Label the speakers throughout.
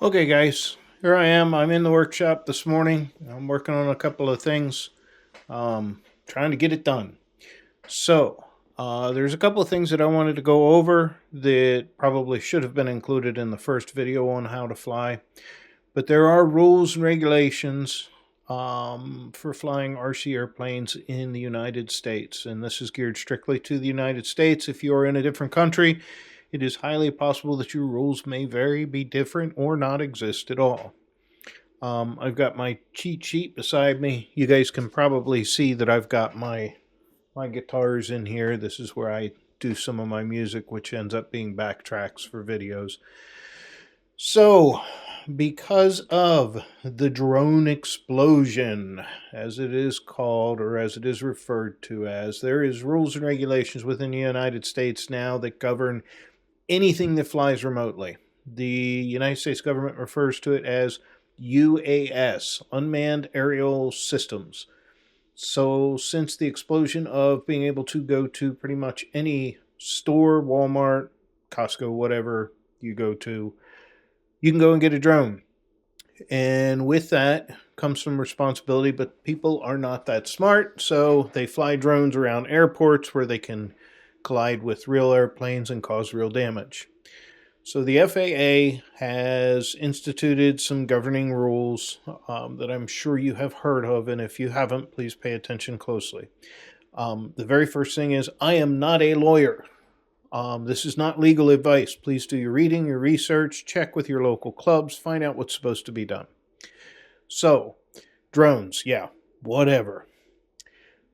Speaker 1: Okay, guys, here I am. I'm in the workshop this morning. I'm working on a couple of things, trying to get it done. So, there's a couple of things that I wanted to go over that probably should have been included in the first video on how to fly. But there are rules and regulations for flying RC airplanes in the United States. And this is geared strictly to the United States. If you are in a different country, it is highly possible that your rules may vary, be different, or not exist at all. I've got my cheat sheet beside me. You guys can probably see that I've got my guitars in here. This is where I do some of my music, which ends up being backtracks for videos. So, because of the drone explosion, as it is called, or as it is referred to as, there is rules and regulations within the United States now that govern anything that flies remotely. The United States government refers to it as UAS, Unmanned Aerial Systems. So since the explosion of being able to go to pretty much any store, Walmart, Costco, whatever you go to, you can go and get a drone. And with that comes some responsibility, but people are not that smart, so they fly drones around airports where they can collide with real airplanes and cause real damage. So the FAA has instituted some governing rules that I'm sure you have heard of, and if you haven't, please pay attention closely. The very first thing is, I am not a lawyer. This is not legal advice. Please do your reading, your research, check with your local clubs, find out what's supposed to be done. So, drones, yeah, whatever.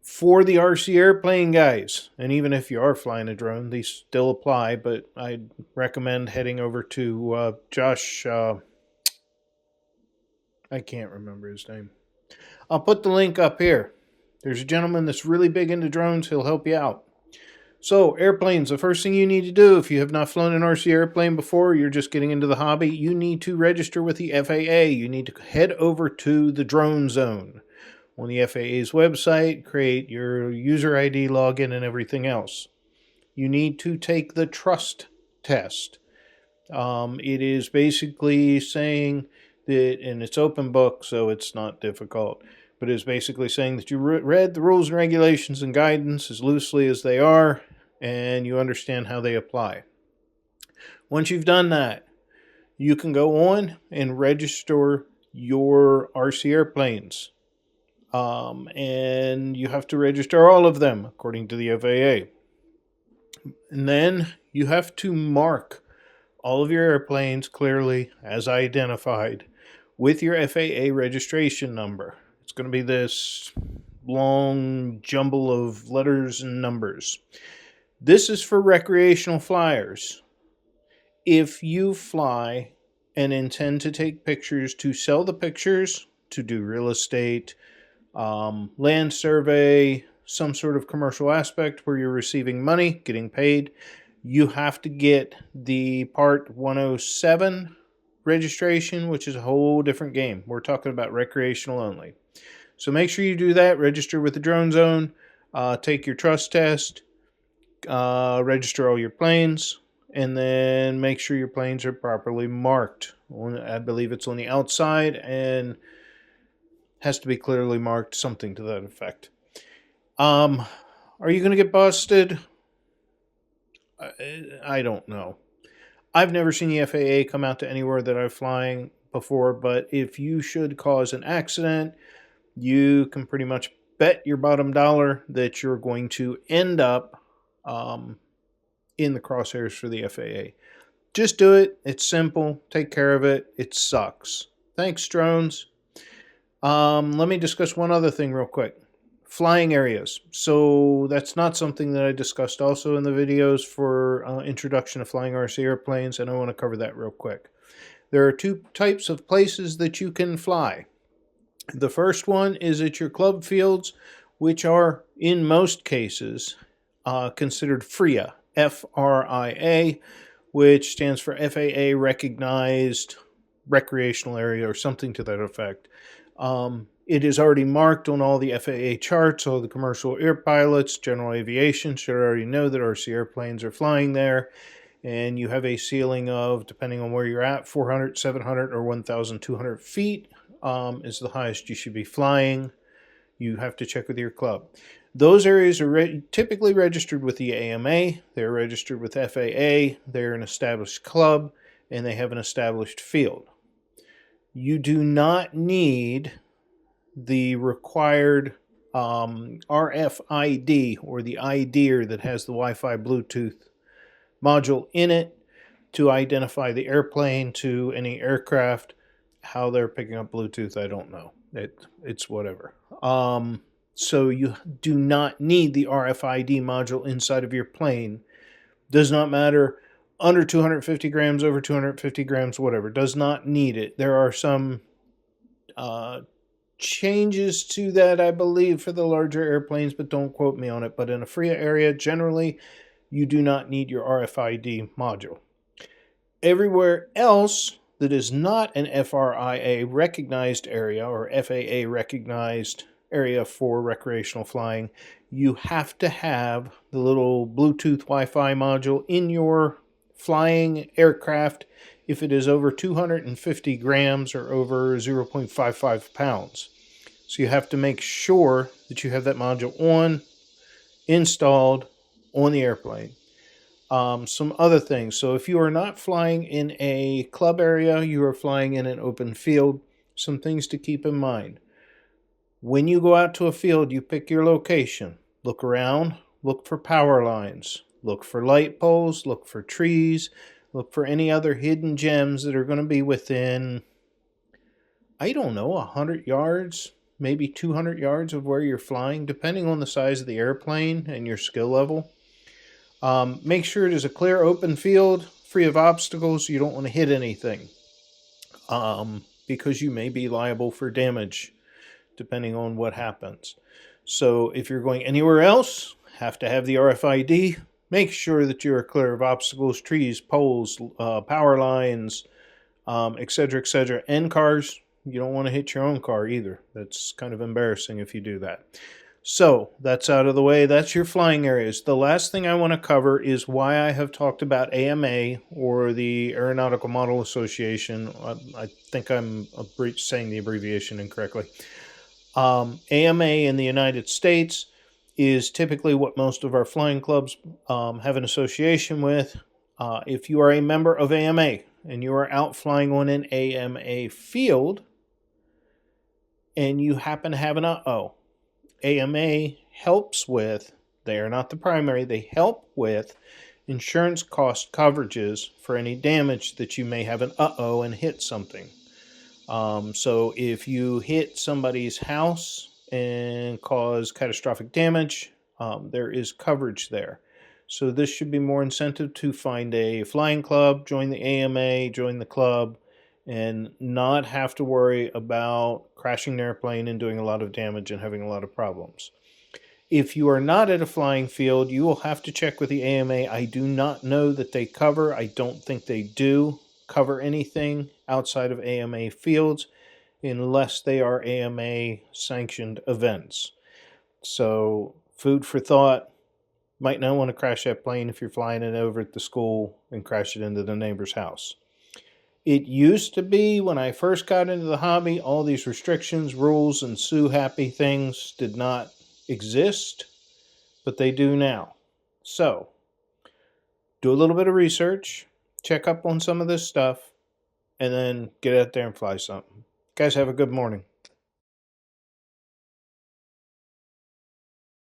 Speaker 1: For the RC airplane guys, and even if you are flying a drone, these still apply, but I'd recommend heading over to Josh, I can't remember his name. I'll put the link up here. There's a gentleman that's really big into drones. He'll help you out. So, airplanes, the first thing you need to do if you have not flown an RC airplane before, you're just getting into the hobby, you need to register with the FAA. You need to head over to the drone zone on the FAA's website, create your user ID, login, and everything else. You need to take the trust test. It is basically saying that, and it's open book, so it's not difficult, but it's basically saying that you read the rules and regulations and guidance as loosely as they are, and you understand how they apply. Once you've done that, you can go on and register your RC airplanes. And you have to register all of them according to the FAA. And then you have to mark all of your airplanes clearly as identified with your FAA registration number. It's going to be this long jumble of letters and numbers. This is for recreational flyers. If you fly and intend to take pictures to sell the pictures, to do real estate, land survey, some sort of commercial aspect where you're receiving money, getting paid, you have to get the Part 107 registration, which is a whole different game. We're talking about recreational only. So make sure you do that. Register with the Drone Zone. Take your trust test. Register all your planes. And then make sure your planes are properly marked. I believe it's on the outside and has to be clearly marked, something to that effect. Are you going to get busted? I don't know. I've never seen the FAA come out to anywhere that I'm flying before, but if you should cause an accident, you can pretty much bet your bottom dollar that you're going to end up in the crosshairs for the FAA. Just do it. It's simple. Take care of it. It sucks. Thanks, drones. Let me discuss one other thing real quick. Flying areas. So that's not something that I discussed also in the videos for introduction to flying RC airplanes, and I want to cover that real quick. There are two types of places that you can fly. The first one is at your club fields, which are, in most cases, considered FRIA, F-R-I-A, which stands for FAA Recognized Recreational Area or something to that effect. It is already marked on all the FAA charts. All the commercial air pilots, general aviation should already know that RC airplanes are flying there. and you have a ceiling of, depending on where you're at, 400, 700, or 1,200 feet is the highest you should be flying. You have to check with your club. Those areas are typically registered with the AMA. They're registered with FAA. They're an established club, and they have an established field. You do not need the required RFID, or the IDER that has the Wi-Fi Bluetooth module in it, to identify the airplane to any aircraft. How they're picking up Bluetooth, I don't know. It's whatever. So you do not need the RFID module inside of your plane. Does not matter, under 250 grams, over 250 grams, whatever. Does not need it. There are some changes to that, I believe, for the larger airplanes, but don't quote me on it. But in a free area, generally, you do not need your RFID module. Everywhere else that is not an FRIA recognized area or FAA recognized area for recreational flying, you have to have the little Bluetooth Wi-Fi module in your flying aircraft if it is over 250 grams or over 0.55 pounds. So you have to make sure that you have that module installed on the airplane. Some other things. So if you are not flying in a club area, you are flying in an open field, some things to keep in mind. When you go out to a field, you pick your location. Look around, look for power lines, look for light poles, look for trees, look for any other hidden gems that are going to be within, I don't know, 100 yards, maybe 200 yards of where you're flying, depending on the size of the airplane and your skill level. Make sure it is a clear open field, free of obstacles. You don't want to hit anything because you may be liable for damage depending on what happens. So if you're going anywhere else, have to have the RFID. Make sure that you're clear of obstacles, trees, poles, power lines, etc., etc. And cars. You don't want to hit your own car either. That's kind of embarrassing if you do that. So that's out of the way. That's your flying areas. The last thing I want to cover is why I have talked about AMA, or the Aeronautical Model Association. I think I'm saying the abbreviation incorrectly. AMA in the United States is typically what most of our flying clubs have an association with. If you are a member of AMA and you are out flying on an AMA field and you happen to have an AMA helps with, they are not the primary, they help with insurance cost coverages for any damage that you may have an and hit something. So if you hit somebody's house and cause catastrophic damage, there is coverage there. So this should be more incentive to find a flying club, join the AMA, join the club, and not have to worry about crashing an airplane and doing a lot of damage and having a lot of problems. If you are not at a flying field, you will have to check with the AMA. I do not know that they cover. I don't think they do cover anything outside of AMA fields unless they are AMA sanctioned events. So food for thought. Might not want to crash that plane if you're flying it over at the school and crash it into the neighbor's house. It used to be, when I first got into the hobby, all these restrictions, rules, and sue-happy things did not exist, but they do now. So, do a little bit of research, check up on some of this stuff, and then get out there and fly something. Guys, have a good morning.